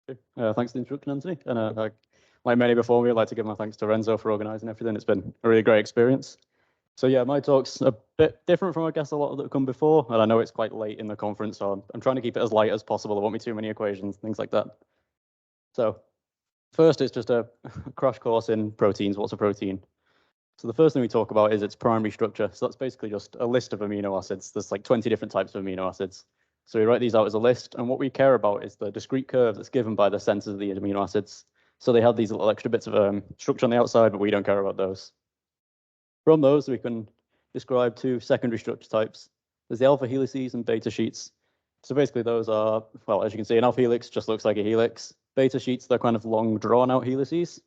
Thanks for the introduction, Anthony. And like many before me, I'd like to give my thanks to Renzo for organising everything. It's been a really great experience. So yeah, my talk's a bit different from, I guess, a lot that have come before. And I know it's quite late in the conference, so I'm trying to keep it as light as possible. There won't be too many equations, things like that. So first, it's just a crash course in proteins. What's a protein? So the first thing we talk about is its primary structure. So that's basically just a list of amino acids. There's like 20 different types of amino acids. So we write these out as a list, and what we care about is the discrete curve that's given by the centers of the amino acids. So they have these little extra bits of structure on the outside, but we don't care about those. From those, we can describe two secondary structure types. There's the alpha helices and beta sheets. So basically those are, well, as you can see, an alpha helix just looks like a helix. Beta sheets, they're kind of long drawn out helices,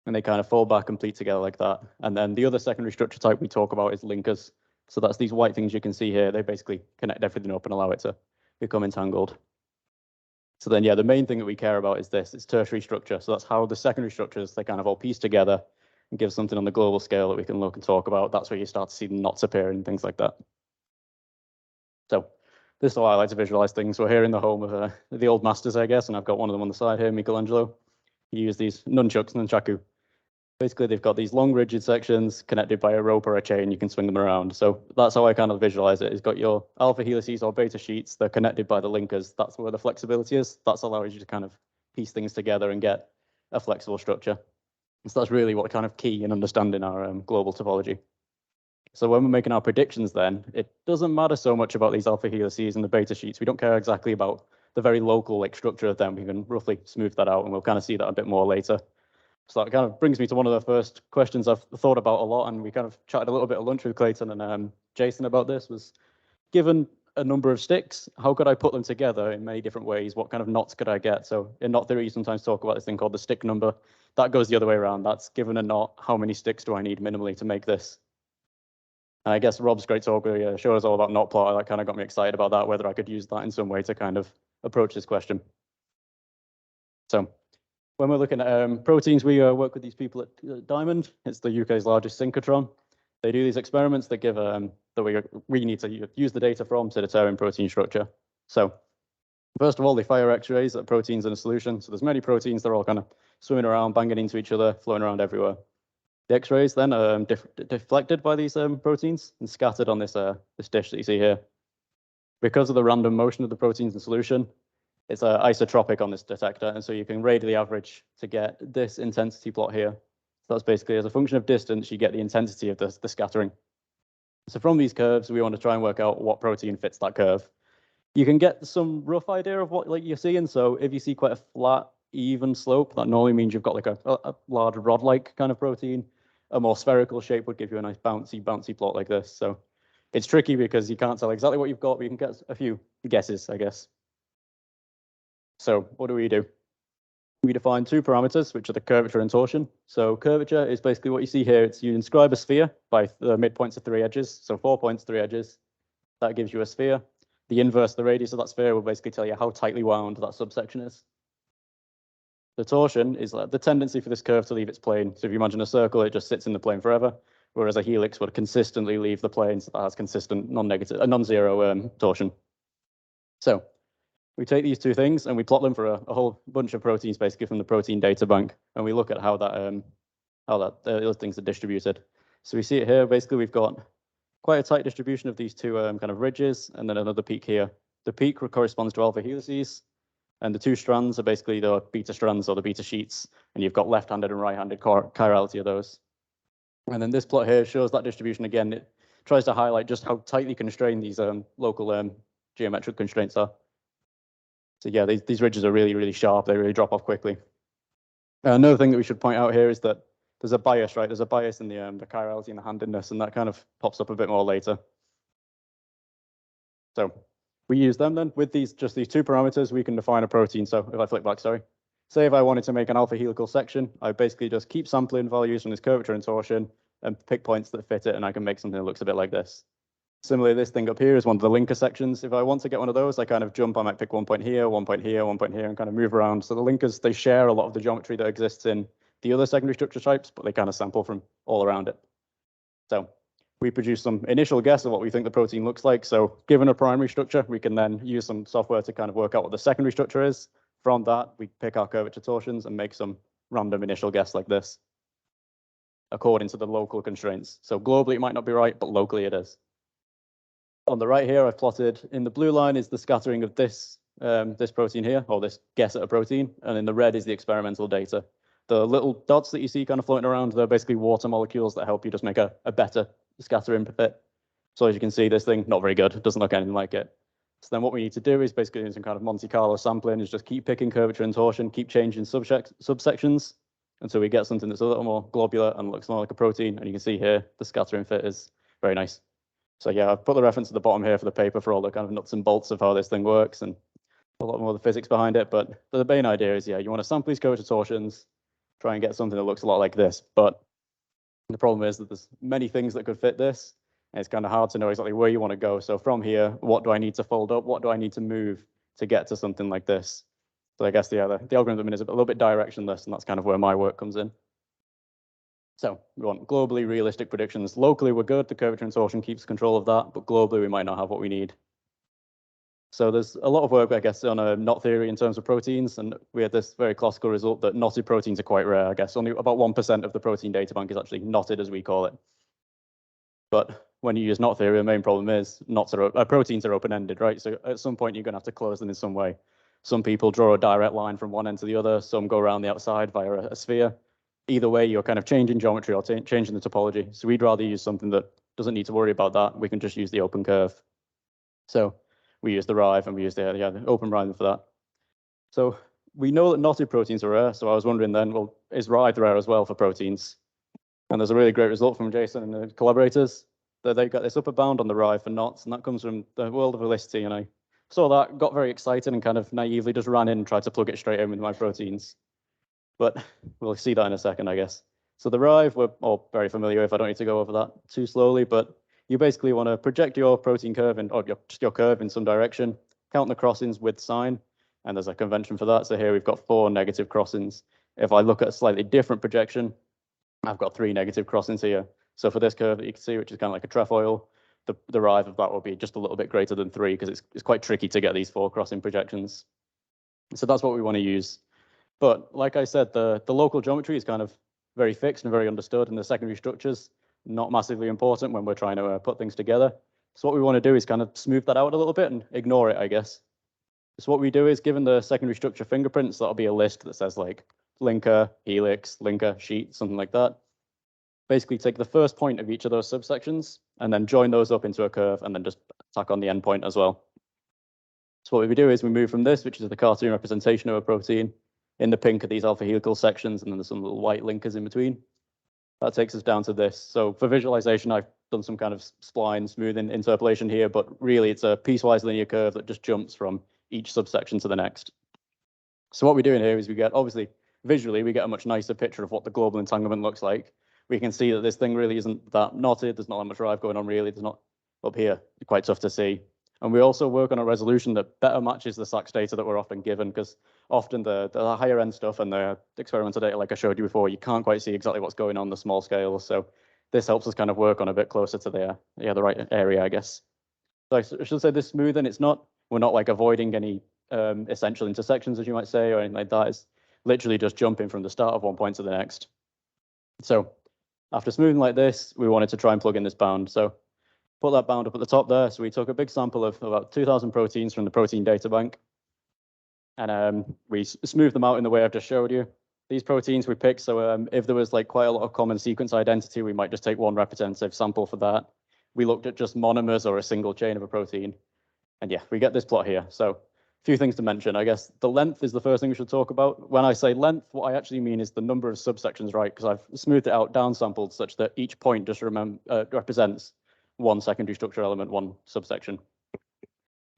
and they kind of fold back and pleat together like that. And then the other secondary structure type we talk about is linkers. So that's these white things you can see here. They basically connect everything up and allow it to become entangled. So then, yeah, the main thing that we care about is this. It's tertiary structure. So that's how the secondary structures, they kind of all piece together and give something on the global scale that we can look and talk about. That's where you start to see the knots appear and things like that. So this is how I like to visualize things. We're here in the home of the old masters, I guess, and I've got one of them on the side here, Michelangelo. He used these nunchaku. Basically, they've got these long rigid sections connected by a rope or a chain. You can swing them around. So that's how I kind of visualize it. It's got your alpha helices or beta sheets. They're connected by the linkers. That's where the flexibility is. That's allows you to kind of piece things together and get a flexible structure. So that's really what kind of key in understanding our global topology. So when we're making our predictions then, it doesn't matter so much about these alpha helices and the beta sheets. We don't care exactly about the very local like structure of them. We can roughly smooth that out, and we'll kind of see that a bit more later. So that kind of brings me to one of the first questions I've thought about a lot, and we kind of chatted a little bit at lunch with Clayton and Jason about this, was given a number of sticks, how could I put them together in many different ways? What kind of knots could I get? So in knot theory, you sometimes talk about this thing called the stick number. That goes the other way around. That's given a knot, how many sticks do I need minimally to make this? And I guess Rob's great talk showed us all about knot plot. That kind of got me excited about that, whether I could use that in some way to kind of approach this question. So when we're looking at proteins, we work with these people at Diamond. It's the UK's largest synchrotron. They do these experiments that give that we need to use the data from to determine protein structure. So first of all, they fire X-rays at proteins in a solution. So there's many proteins. They're all kind of swimming around, banging into each other, flowing around everywhere. The X-rays then are deflected by these proteins and scattered on this dish that you see here. Because of the random motion of the proteins in solution, it's isotropic on this detector, and so you can radially average to get this intensity plot here. So that's basically, as a function of distance, you get the intensity of the scattering. So from these curves, we want to try and work out what protein fits that curve. You can get some rough idea of what you're seeing. So if you see quite a flat, even slope, that normally means you've got like a large rod-like kind of protein. A more spherical shape would give you a nice bouncy plot like this. So it's tricky because you can't tell exactly what you've got, but you can get a few guesses, I guess. So what do? We define two parameters, which are the curvature and torsion. So curvature is basically what you see here. It's you inscribe a sphere by the midpoints of 3 edges. So 4 points, 3 edges. That gives you a sphere. The inverse of the radius of that sphere will basically tell you how tightly wound that subsection is. The torsion is like the tendency for this curve to leave its plane. So if you imagine a circle, it just sits in the plane forever, whereas a helix would consistently leave the plane, so that has consistent non-zero torsion. So we take these two things and we plot them for a whole bunch of proteins, basically from the protein data bank, and we look at how those things are distributed. So we see it here. Basically, we've got quite a tight distribution of these two kind of ridges, and then another peak here. The peak corresponds to alpha helices, and the two strands are basically the beta strands or the beta sheets, and you've got left-handed and right-handed chirality of those. And then this plot here shows that distribution again. It tries to highlight just how tightly constrained these local geometric constraints are. So yeah, these ridges are really, really sharp. They really drop off quickly. Another thing that we should point out here is that there's a bias, right? There's a bias in the chirality and the handedness, and that kind of pops up a bit more later. So we use them then with just these two parameters. We can define a protein. So if I flick back, sorry. Say if I wanted to make an alpha helical section, I basically just keep sampling values from this curvature and torsion and pick points that fit it, and I can make something that looks a bit like this. Similarly, this thing up here is one of the linker sections. If I want to get one of those, I kind of jump. I might pick 1 point here, 1 point here, 1 point here, and kind of move around. So the linkers, they share a lot of the geometry that exists in the other secondary structure types, but they kind of sample from all around it. So we produce some initial guess of what we think the protein looks like. So given a primary structure, we can then use some software to kind of work out what the secondary structure is. from that, we pick our curvature torsions and make some random initial guess like this, according to the local constraints. So globally, it might not be right, but locally it is. On the right here, I've plotted in the blue line is the scattering of this protein here, or this guess at a protein, and in the red is the experimental data. The little dots that you see kind of floating around, they're basically water molecules that help you just make a better scattering fit. So as you can see, this thing, not very good. It doesn't look anything like it. So then what we need to do is basically do some kind of Monte Carlo sampling, is just keep picking curvature and torsion, keep changing subsections until we get something that's a little more globular and looks more like a protein. And you can see here, the scattering fit is very nice. So yeah, I've put the reference at the bottom here for the paper for all the kind of nuts and bolts of how this thing works and a lot more of the physics behind it. But the main idea is, yeah, you want to sample these curvature torsions, try and get something that looks a lot like this. But the problem is that there's many things that could fit this. And it's kind of hard to know exactly where you want to go. So from here, what do I need to fold up? What do I need to move to get to something like this? So I guess the algorithm is a little bit directionless, and that's kind of where my work comes in. So we want globally realistic predictions. Locally, we're good. The curvature and torsion keeps control of that, but globally, we might not have what we need. So there's a lot of work, I guess, on knot theory in terms of proteins, and we had this very classical result that knotted proteins are quite rare, I guess. Only about 1% of the protein data bank is actually knotted, as we call it. But when you use knot theory, the main problem is proteins are open-ended, right? So at some point, you're going to have to close them in some way. Some people draw a direct line from one end to the other. Some go around the outside via a sphere. Either way, you're kind of changing geometry or changing the topology. So we'd rather use something that doesn't need to worry about that. We can just use the open curve. So we use the writhe and we use the open writhe for that. So we know that knotted proteins are rare. So I was wondering then, well, is writhe rare as well for proteins? And there's a really great result from Jason and the collaborators that they got this upper bound on the writhe for knots, and that comes from the world of helicity. And I saw that, got very excited, and kind of naively just ran in and tried to plug it straight in with my proteins. But we'll see that in a second, I guess. So the writhe, we're all very familiar with. I don't need to go over that too slowly, but you basically want to project your protein curve or just your curve in some direction, count the crossings with sign, and there's a convention for that. So here we've got 4 negative crossings. If I look at a slightly different projection, I've got 3 negative crossings here. So for this curve that you can see, which is kind of like a trefoil, the writhe of that will be just a little bit greater than 3 because it's quite tricky to get these 4 crossing projections. So that's what we want to use. But like I said, the local geometry is kind of very fixed and very understood, and the secondary structures not massively important when we're trying to put things together. So what we want to do is kind of smooth that out a little bit and ignore it, I guess. So what we do is, given the secondary structure fingerprints, that'll be a list that says like linker, helix, linker, sheet, something like that. Basically take the first point of each of those subsections and then join those up into a curve and then just tack on the endpoint as well. So what we do is we move from this, which is the cartoon representation of a protein. In the pink are these alpha helical sections, and then there's some little white linkers in between. That takes us down to this. So for visualization, I've done some kind of spline smoothing interpolation here, but really it's a piecewise linear curve that just jumps from each subsection to the next. So what we're doing here is we get, obviously, visually, we get a much nicer picture of what the global entanglement looks like. We can see that this thing really isn't that knotted. There's not that much writhe going on, really. There's not up here. It's quite tough to see. And we also work on a resolution that better matches the SAXS data that we're often given, because often the higher end stuff and the experimental data, like I showed you before, you can't quite see exactly what's going on the small scale. So this helps us kind of work on a bit closer to the right area, I guess. So I should say this smoothing, we're not like avoiding any essential intersections, as you might say, or anything like that. It's literally just jumping from the start of one point to the next. So after smoothing like this, we wanted to try and plug in this bound. So put that bound up at the top there. So we took a big sample of about 2,000 proteins from the protein data bank, and we smoothed them out in the way I've just showed you. These proteins we picked, so if there was like quite a lot of common sequence identity, we might just take one representative sample for that. We looked at just monomers or a single chain of a protein, and yeah, we get this plot here. So a few things to mention. I guess the length is the first thing we should talk about. When I say length, what I actually mean is the number of subsections, right? Because I've smoothed it out downsampled such that each point just represents one secondary structure element, one subsection.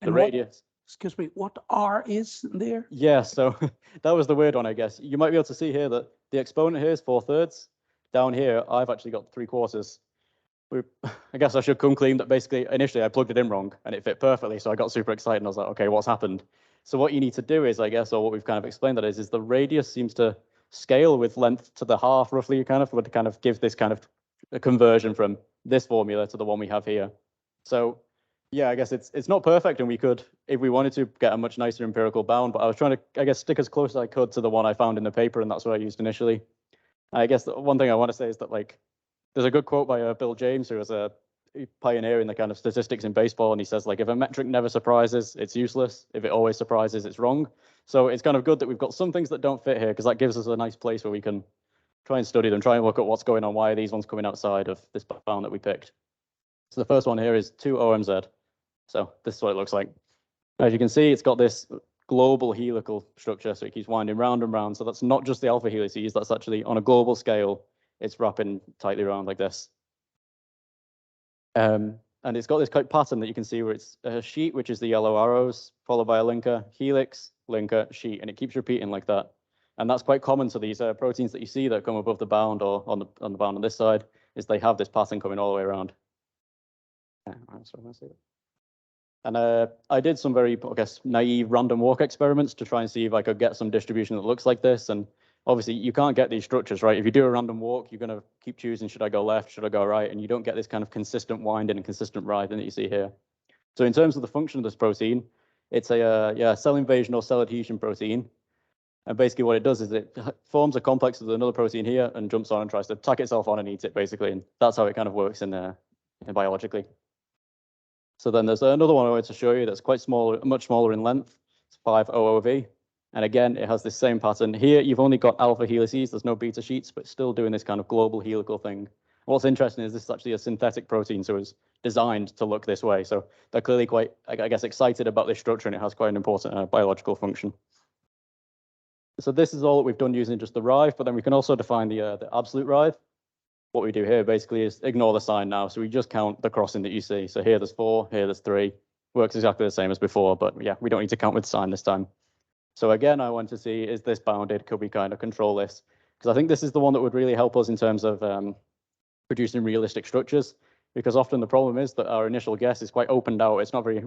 The radius. Excuse me, what R is there? Yeah, so that was the weird one, I guess. You might be able to see here that the exponent here is 4/3. Down here, I've actually got 3/4. I guess I should come clean that basically, initially I plugged it in wrong and it fit perfectly. So I got super excited and I was like, okay, what's happened? So what you need to do is, I guess, or what we've kind of explained that is the radius seems to scale with length to the half roughly, would kind of give this kind of a conversion from this formula to the one we have here. So yeah, I guess it's not perfect, and we could, if we wanted to, get a much nicer empirical bound. But I was trying to, I guess, stick as close as I could to the one I found in the paper, and that's what I used initially. I guess the one thing I want to say is that, like, there's a good quote by Bill James, who was a pioneer in the kind of statistics in baseball, and he says, like, if a metric never surprises, it's useless. If it always surprises, it's wrong. So it's kind of good that we've got some things that don't fit here, because that gives us a nice place where we can try and study them, try and look at what's going on, why are these ones coming outside of this bound that we picked. So the first one here is 2OMZ. So this is what it looks like. As you can see, it's got this global helical structure, so it keeps winding round and round. So that's not just the alpha helices, that's actually on a global scale, it's wrapping tightly around like this. And it's got this kind of pattern that you can see where it's a sheet, which is the yellow arrows, followed by a linker, helix, linker, sheet, and it keeps repeating like that. And that's quite common to these proteins that you see that come above the bound or on the bound on this side, is they have this pattern coming all the way around. And I did some very, I guess, naive random walk experiments to try and see if I could get some distribution that looks like this. And obviously, you can't get these structures, right? If you do a random walk, you're going to keep choosing, should I go left, should I go right? And you don't get this kind of consistent winding and consistent writhing that you see here. So in terms of the function of this protein, it's a cell invasion or cell adhesion protein. And basically what it does is it forms a complex with another protein here and jumps on and tries to tack itself on and eat it, basically. And that's how it kind of works in biologically. So then there's another one I wanted to show you that's quite small, much smaller in length. It's 5OOV. And again, it has this same pattern. Here, you've only got alpha helices. There's no beta sheets, but still doing this kind of global helical thing. And what's interesting is this is actually a synthetic protein, so it's designed to look this way. So they're clearly quite, I guess, excited about this structure, and it has quite an important biological function. So this is all that we've done using just the writhe, but then we can also define the absolute writhe. What we do here basically is ignore the sign now. So we just count the crossing that you see. So here there's 4, here there's 3. Works exactly the same as before, but yeah, we don't need to count with sign this time. So again, I want to see, is this bounded? Could we kind of control this? Because I think this is the one that would really help us in terms of producing realistic structures. Because often the problem is that our initial guess is quite opened out. It's not very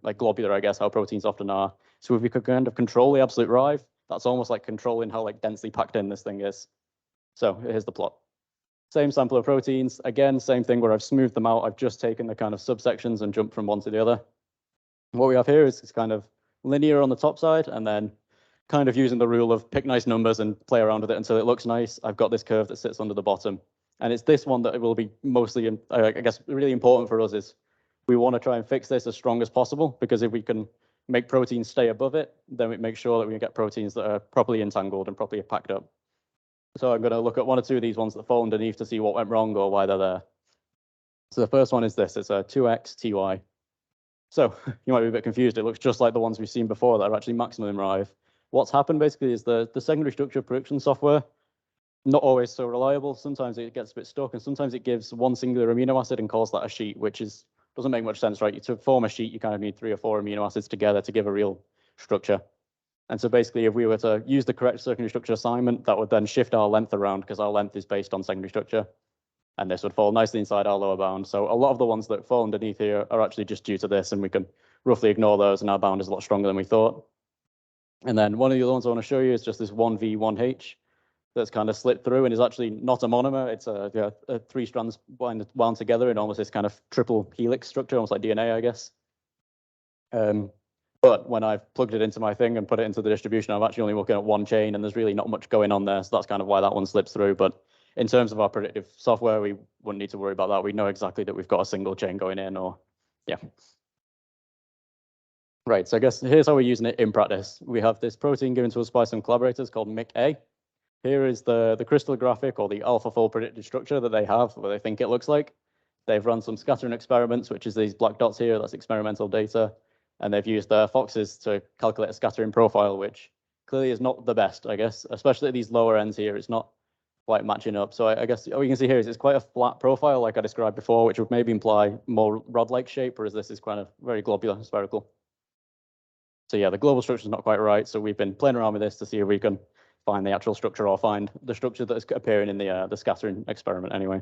like globular, I guess, how proteins often are. So if we could kind of control the absolute writhe, that's almost like controlling how like densely packed in this thing is. So here's the plot. Same sample of proteins. Again, same thing where I've smoothed them out. I've just taken the kind of subsections and jumped from one to the other. And what we have here is this kind of linear on the top side, and then kind of using the rule of pick nice numbers and play around with it until it looks nice. I've got this curve that sits under the bottom. And it's this one that will be mostly, I guess, really important for us is we want to try and fix this as strong as possible, because if we can make proteins stay above it, then it makes sure that we get proteins that are properly entangled and properly packed up. So I'm going to look at 1 or 2 of these ones that fall underneath to see what went wrong or why they're there. So the first one is this. It's a 2XTY. So you might be a bit confused. It looks just like the ones we've seen before that are actually maximal in writhe. What's happened basically is the secondary structure prediction software, not always so reliable. Sometimes it gets a bit stuck, and sometimes it gives one singular amino acid and calls that a sheet, which doesn't make much sense, right? To form a sheet, you kind of need 3 or 4 amino acids together to give a real structure. And so basically, if we were to use the correct secondary structure assignment, that would then shift our length around, because our length is based on secondary structure. And this would fall nicely inside our lower bound. So a lot of the ones that fall underneath here are actually just due to this, and we can roughly ignore those, and our bound is a lot stronger than we thought. And then one of the other ones I want to show you is just this 1V1H that's kind of slipped through and is actually not a monomer. It's a 3 strands wound together in almost this kind of triple helix structure, almost like DNA, I guess. But when I've plugged it into my thing and put it into the distribution, I'm actually only looking at 1 chain, and there's really not much going on there. So that's kind of why that one slips through. But in terms of our predictive software, we wouldn't need to worry about that. We know exactly that we've got a single chain going in, or yeah. Right, so I guess here's how we're using it in practice. We have this protein given to us by some collaborators called MIC-A. Here is the crystallographic or the AlphaFold predicted structure that they have, what they think it looks like. They've run some scattering experiments, which is these black dots here. That's experimental data. And they've used foxes to calculate a scattering profile, which clearly is not the best, I guess, especially at these lower ends here. It's not quite matching up. So I guess what you can see here is it's quite a flat profile, like I described before, which would maybe imply more rod-like shape, whereas this is kind of very globular, spherical. So yeah, the global structure is not quite right. So we've been playing around with this to see if we can find the actual structure or find the structure that is appearing in the scattering experiment anyway.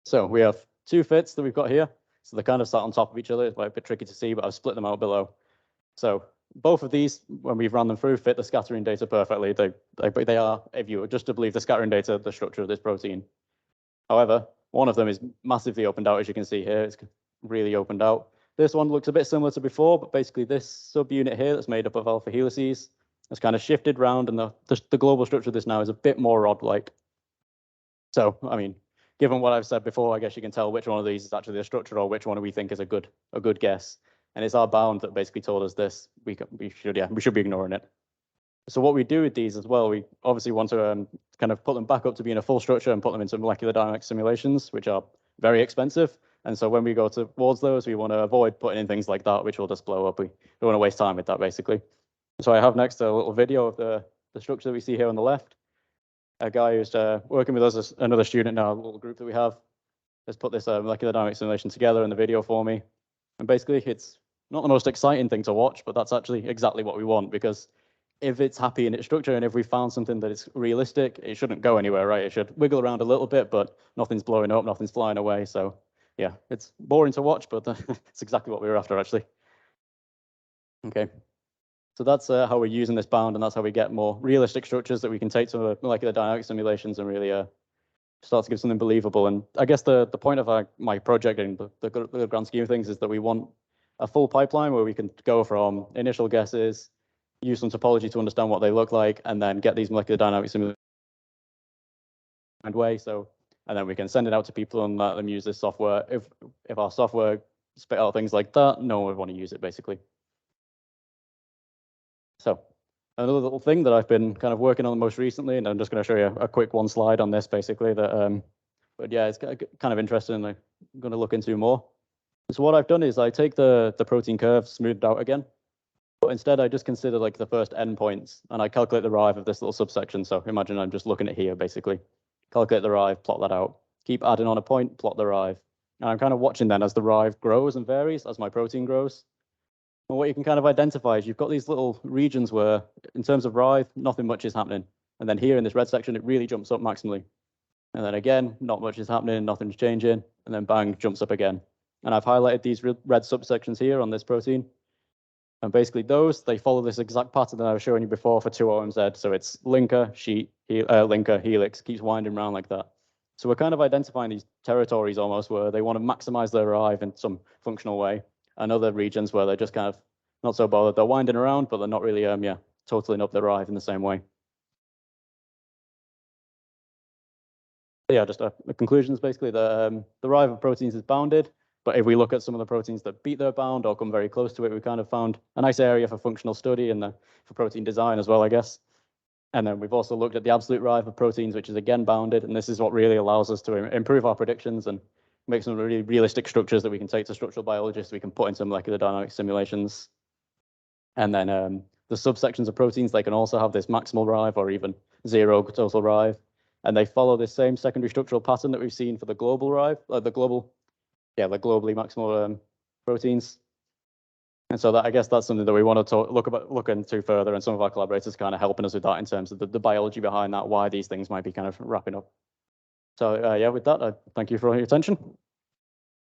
So we have 2 fits that we've got here. So they kind of sat on top of each other. It's a bit tricky to see, but I've split them out below. So both of these, when we've run them through, fit the scattering data perfectly. They are, if you were just to believe the scattering data, the structure of this protein. However, one of them is massively opened out, as you can see here. It's really opened out. This one looks a bit similar to before, but basically this subunit here that's made up of alpha helices has kind of shifted round, and the global structure of this now is a bit more rod-like. So, I mean, given what I've said before, I guess you can tell which one of these is actually a structure or which one we think is a good guess. And it's our bound that basically told us this. We should be ignoring it. So what we do with these as well, we obviously want to kind of put them back up to being a full structure and put them into molecular dynamics simulations, which are very expensive. And so when we go towards those, we want to avoid putting in things like that, which will just blow up. We don't want to waste time with that, basically. So I have next a little video of the structure that we see here on the left. A guy who's working with us, another student in our little group that we have, has put this molecular dynamics simulation together in the video for me. And basically, it's not the most exciting thing to watch, but that's actually exactly what we want, because if it's happy in its structure and if we found something that is realistic, it shouldn't go anywhere, right? It should wiggle around a little bit, but nothing's blowing up, nothing's flying away. So yeah, it's boring to watch, but it's exactly what we were after, actually. Okay, so that's how we're using this bound, and that's how we get more realistic structures that we can take to molecular dynamic simulations and really start to give something believable. And I guess the point of my project in the grand scheme of things is that we want a full pipeline where we can go from initial guesses, use some topology to understand what they look like, and then get these molecular dynamic simulations way. So, and then we can send it out to people and let them use this software. If our software spit out things like that, no one would want to use it, basically. So another little thing that I've been kind of working on most recently, and I'm just going to show you a quick one slide on this, basically. But yeah, it's kind of interesting, and I'm going to look into more. So what I've done is I take the protein curve smoothed out again, but instead I just consider like the first endpoints, and I calculate the writhe of this little subsection. So imagine I'm just looking at here, basically. Calculate the writhe, plot that out. Keep adding on a point, plot the writhe. And I'm kind of watching then as the writhe grows and varies, as my protein grows. And what you can kind of identify is you've got these little regions where, in terms of writhe, nothing much is happening. And then here in this red section, it really jumps up maximally. And then again, not much is happening, nothing's changing, and then bang, jumps up again. And I've highlighted these red subsections here on this protein. And basically those, they follow this exact pattern that I was showing you before for 2-OMZ. So it's linker, sheet, linker, helix, keeps winding around like that. So we're kind of identifying these territories almost where they want to maximize their writhe in some functional way, and other regions where they're just kind of not so bothered. They're winding around, but they're not really, totaling up their writhe in the same way. Yeah, just the conclusion is basically that the writhe of proteins is bounded. But if we look at some of the proteins that beat their bound or come very close to it, we kind of found a nice area for functional study and for protein design as well, I guess. And then we've also looked at the absolute writhe of proteins, which is again bounded. And this is what really allows us to improve our predictions and make some really realistic structures that we can take to structural biologists, we can put into molecular dynamics simulations. And then the subsections of proteins, they can also have this maximal writhe or even zero total writhe. And they follow this same secondary structural pattern that we've seen for the global writhe, the globally maximal proteins. And so I guess that's something that we want to look into further, and some of our collaborators kind of helping us with that in terms of the biology behind that, why these things might be kind of wrapping up. So yeah, with that, I thank you for all your attention.